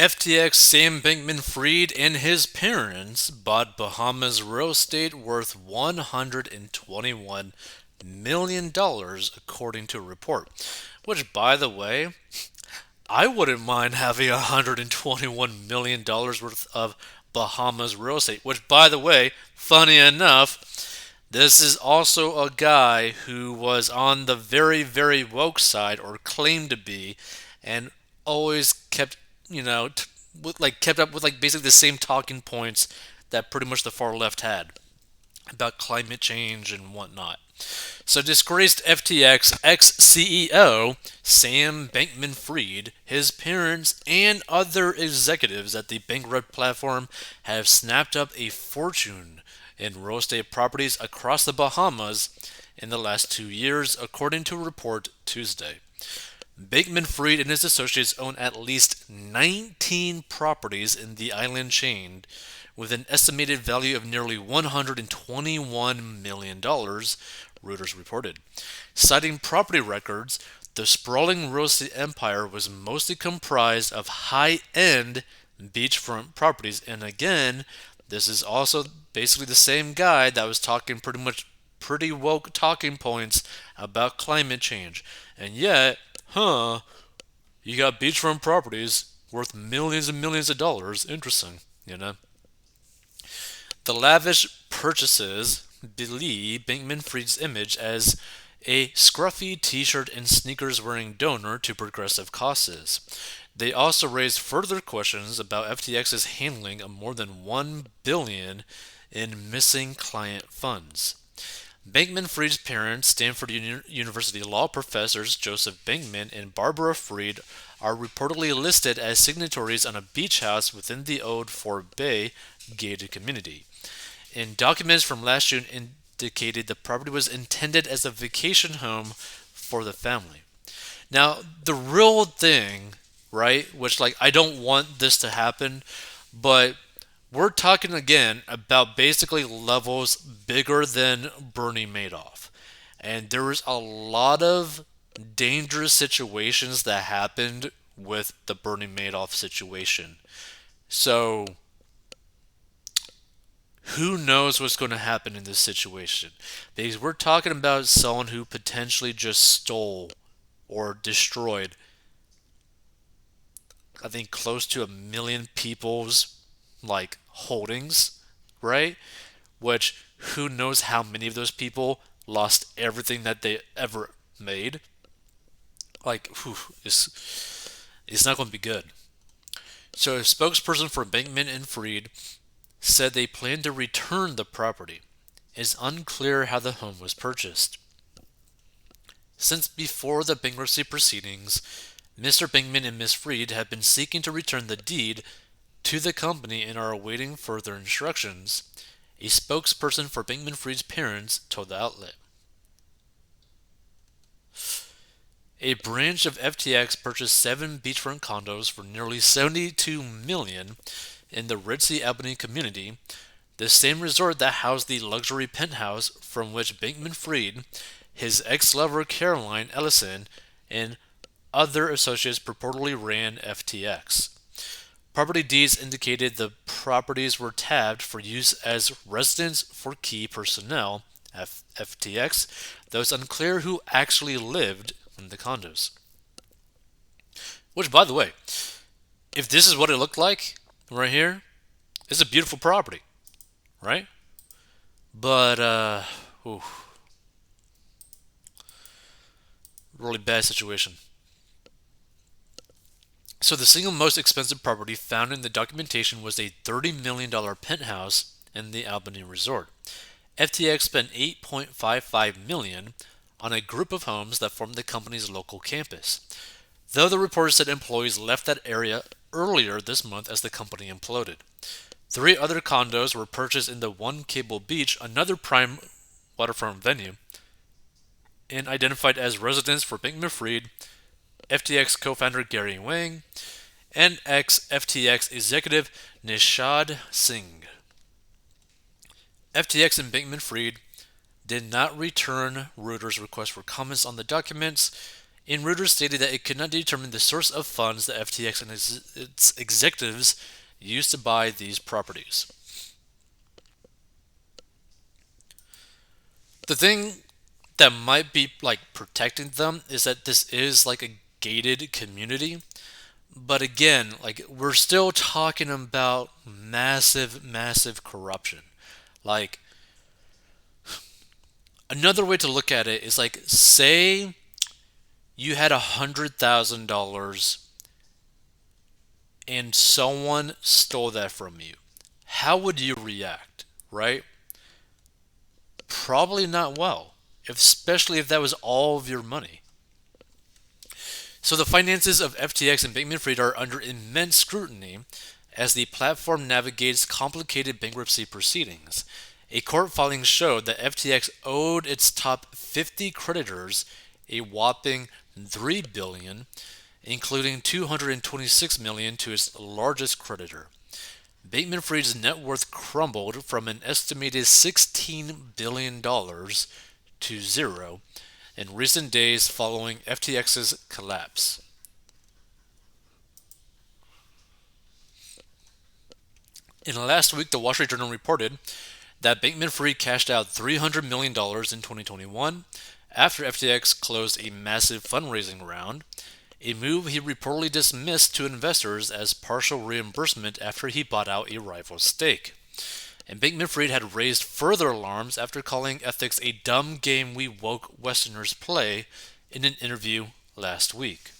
FTX Sam Bankman-Fried and his parents bought Bahamas real estate worth $121 million, according to a report. Which, by the way, I wouldn't mind having $121 million worth of Bahamas real estate. Which, by the way, funny enough, this is also a guy who was on the very, very woke side, or claimed to be, and always kept, kept up with basically the same talking points that pretty much the far left had about climate change and whatnot. So, disgraced FTX ex CEO Sam Bankman Fried, his parents, and other executives at the bankrupt platform have snapped up a fortune in real estate properties across the Bahamas in the last 2 years, according to a report Tuesday. Bankman Fried and his associates own at least 19 properties in the island chain, with an estimated value of nearly $121 million, Reuters reported. Citing property records, the sprawling real estate empire was mostly comprised of high-end beachfront properties. And again, this is also basically the same guy that was talking pretty woke talking points about climate change. And yet, you got beachfront properties worth millions and millions of dollars. Interesting, you know? The lavish purchases belie Bankman-Fried's image as a scruffy t-shirt and sneakers wearing donor to progressive causes. They also raised further questions about FTX's handling of more than $1 billion in missing client funds. Bankman-Fried's parents, Stanford University law professors Joseph Bankman and Barbara Fried, are reportedly listed as signatories on a beach house within the old Fort Bay gated community. And documents from last June indicated the property was intended as a vacation home for the family. Now, the real thing, right, which I don't want this to happen, but we're talking again about basically levels bigger than Bernie Madoff. And there was a lot of dangerous situations that happened with the Bernie Madoff situation. So, who knows what's going to happen in this situation? Because we're talking about someone who potentially just stole or destroyed, I think, close to 1 million people's holdings, right? Which, who knows how many of those people lost everything that they ever made? It's not going to be good. So a spokesperson for Bankman and Fried said they plan to return the property. It's unclear how the home was purchased. Since before the bankruptcy proceedings, Mr. Bankman and Ms. Fried have been seeking to return the deed to the company and are awaiting further instructions, a spokesperson for Bankman-Fried's parents told the outlet. A branch of FTX purchased 7 beachfront condos for nearly $72 million in the ritzy Albany community, the same resort that housed the luxury penthouse from which Bankman-Fried, his ex-lover Caroline Ellison, and other associates purportedly ran FTX. Property deeds indicated the properties were tabbed for use as residence for key personnel at FTX, though it's unclear who actually lived in the condos. Which, by the way, if this is what it looked like right here, it's a beautiful property, right? But, really bad situation. So the single most expensive property found in the documentation was a $30 million penthouse in the Albany resort. FTX spent $8.55 million on a group of homes that formed the company's local campus, though the report said employees left that area earlier this month as the company imploded. 3 other condos were purchased in the One Cable Beach, another prime waterfront venue, and identified as residence for Bankman-Fried, FTX co-founder Gary Wang, and ex-FTX executive Nishad Singh. FTX and Bankman-Fried did not return Reuters' request for comments on the documents, and Reuters stated that it could not determine the source of funds that FTX and its executives used to buy these properties. The thing that might be like protecting them is that this is like a gated community. But again, like we're still talking about massive, massive corruption. Like another way to look at it is like say you had $100,000 and someone stole that from you. How would you react, right? Probably not well, especially if that was all of your money. So the finances of FTX and Bankman-Fried are under immense scrutiny as the platform navigates complicated bankruptcy proceedings. A court filing showed that FTX owed its top 50 creditors a whopping $3 billion, including $226 million to its largest creditor. Bankman-Fried's net worth crumbled from an estimated $16 billion to zero in recent days following FTX's collapse. In the last week, the Wall Street Journal reported that Bankman-Fried cashed out $300 million in 2021 after FTX closed a massive fundraising round, a move he reportedly dismissed to investors as partial reimbursement after he bought out a rival stake. And Bankman-Fried had raised further alarms after calling ethics a dumb game we woke Westerners play in an interview last week.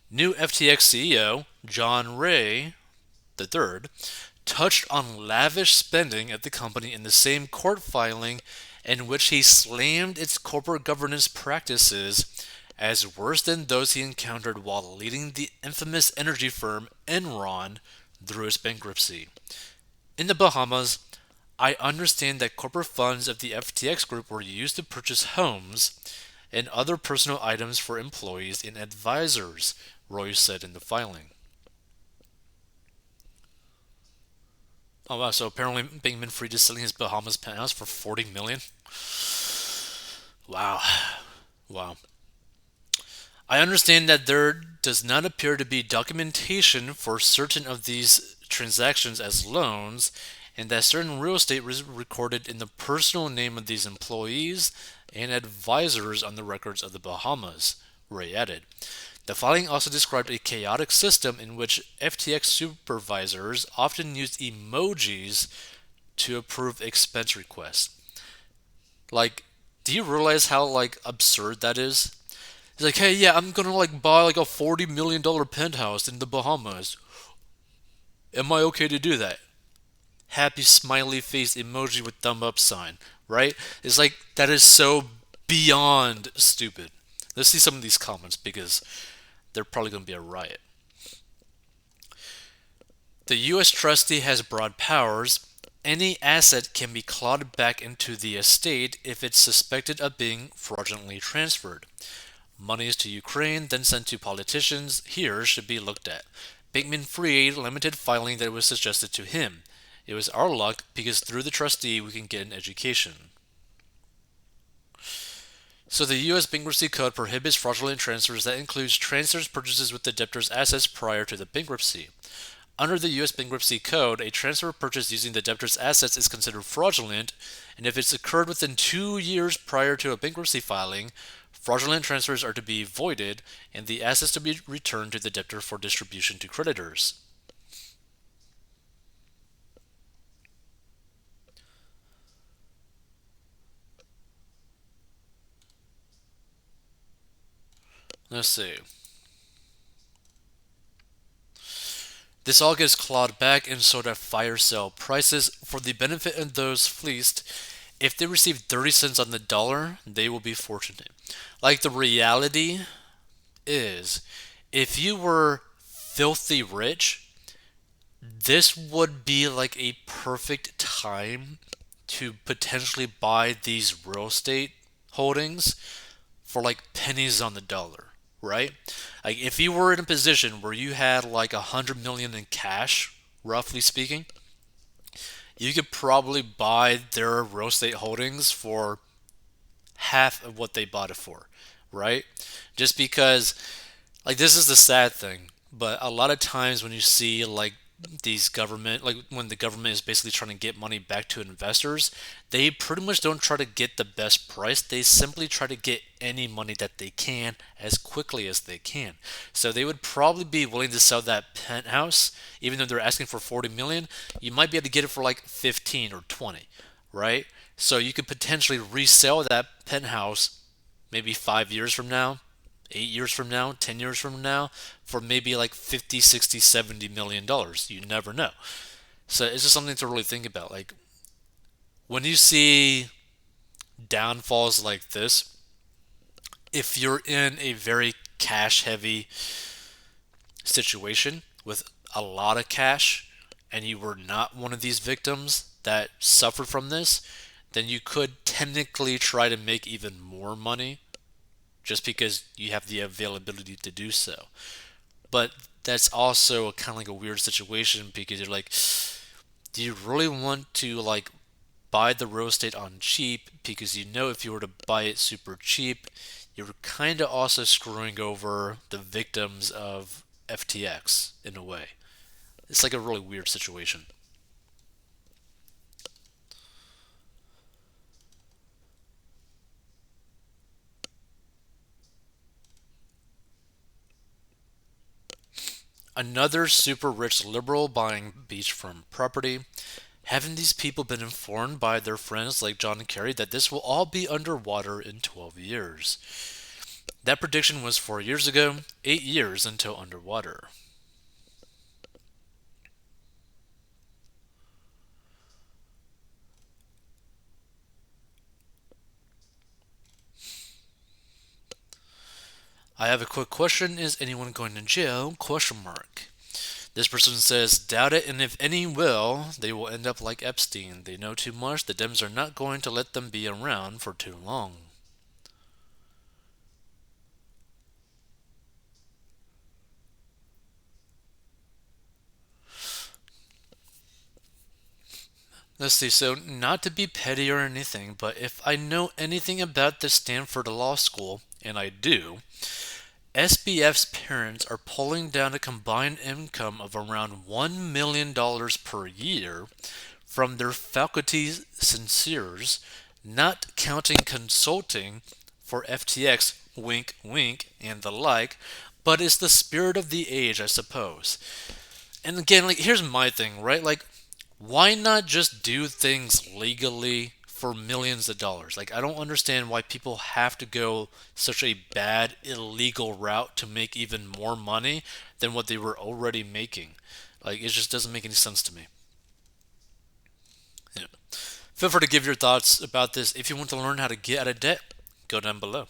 New FTX CEO John Ray III touched on lavish spending at the company in the same court filing in which he slammed its corporate governance practices as worse than those he encountered while leading the infamous energy firm Enron through its bankruptcy. In the Bahamas, I understand that corporate funds of the FTX group were used to purchase homes and other personal items for employees and advisors, Roy said in the filing. Oh wow, so apparently Bankman Fried is selling his Bahamas penthouse for 40 million. Wow. Wow. I understand that there does not appear to be documentation for certain of these transactions as loans, and that certain real estate was recorded in the personal name of these employees and advisors on the records of the Bahamas, Ray added. The filing also described a chaotic system in which FTX supervisors often used emojis to approve expense requests. Like, do you realize how like absurd that is? He's like, hey, yeah, I'm gonna like buy like a $40 million penthouse in the Bahamas. Am I okay to do that? Happy smiley face emoji with thumb up sign, right? It's like that is so beyond stupid. Let's see some of these comments because they're probably gonna be a riot. The U.S. trustee has broad powers. Any asset can be clawed back into the estate if it's suspected of being fraudulently transferred. Monies to Ukraine, then sent to politicians, here should be looked at. Bankman Fried limited filing that was suggested to him. It was our luck because through the trustee we can get an education. So the U.S. Bankruptcy Code prohibits fraudulent transfers that includes transfers purchases with the debtor's assets prior to the bankruptcy. Under the U.S. Bankruptcy Code, a transfer purchase using the debtor's assets is considered fraudulent, and if it's occurred within 2 years prior to a bankruptcy filing, fraudulent transfers are to be voided and the assets to be returned to the debtor for distribution to creditors. Let's see. This all gets clawed back and sold at fire sale prices for the benefit of those fleeced. If they receive 30 cents on the dollar, they will be fortunate. Like the reality is, if you were filthy rich, this would be like a perfect time to potentially buy these real estate holdings for like pennies on the dollar, right? Like if you were in a position where you had like 100 million in cash, roughly speaking, you could probably buy their real estate holdings for half of what they bought it for, right? Just because, like, this is the sad thing, but a lot of times when you see like these government, like when the government is basically trying to get money back to investors, they pretty much don't try to get the best price. They simply try to get any money that they can as quickly as they can. So they would probably be willing to sell that penthouse even though they're asking for 40 million. You might be able to get it for like 15 or 20, right? So you could potentially resell that penthouse maybe 5 years from now, 8 years from now, 10 years from now, for maybe like 50, 60, 70 million dollars. You never know. So it's just something to really think about. Like when you see downfalls like this, if you're in a very cash heavy situation with a lot of cash and you were not one of these victims that suffered from this, then you could technically try to make even more money just because you have the availability to do so. But that's also kind of like a weird situation because you're like, do you really want to like buy the real estate on cheap? Because you know if you were to buy it super cheap, you're kind of also screwing over the victims of FTX in a way. It's like a really weird situation. Another super rich liberal buying beachfront property. Haven't these people been informed by their friends like John Kerry that this will all be underwater in 12 years? That prediction was 4 years ago, 8 years until underwater. I have a quick question. Is anyone going to jail? Question mark. This person says, doubt it, and if any will, they will end up like Epstein. They know too much. The Dems are not going to let them be around for too long. Let's see, so not to be petty or anything, but if I know anything about the Stanford Law School, and I do, SBF's parents are pulling down a combined income of around $1 million dollars per year from their faculty sincers, not counting consulting for FTX, wink wink, and the like, but it's the spirit of the age, I suppose. And again, like here's my thing, right? Like why not just do things legally for millions of dollars? Like I don't understand why people have to go such a bad illegal route to make even more money than what they were already making. Like it just doesn't make any sense to me. Yeah. Feel free to give your thoughts about this. If you want to learn how to get out of debt, go down below.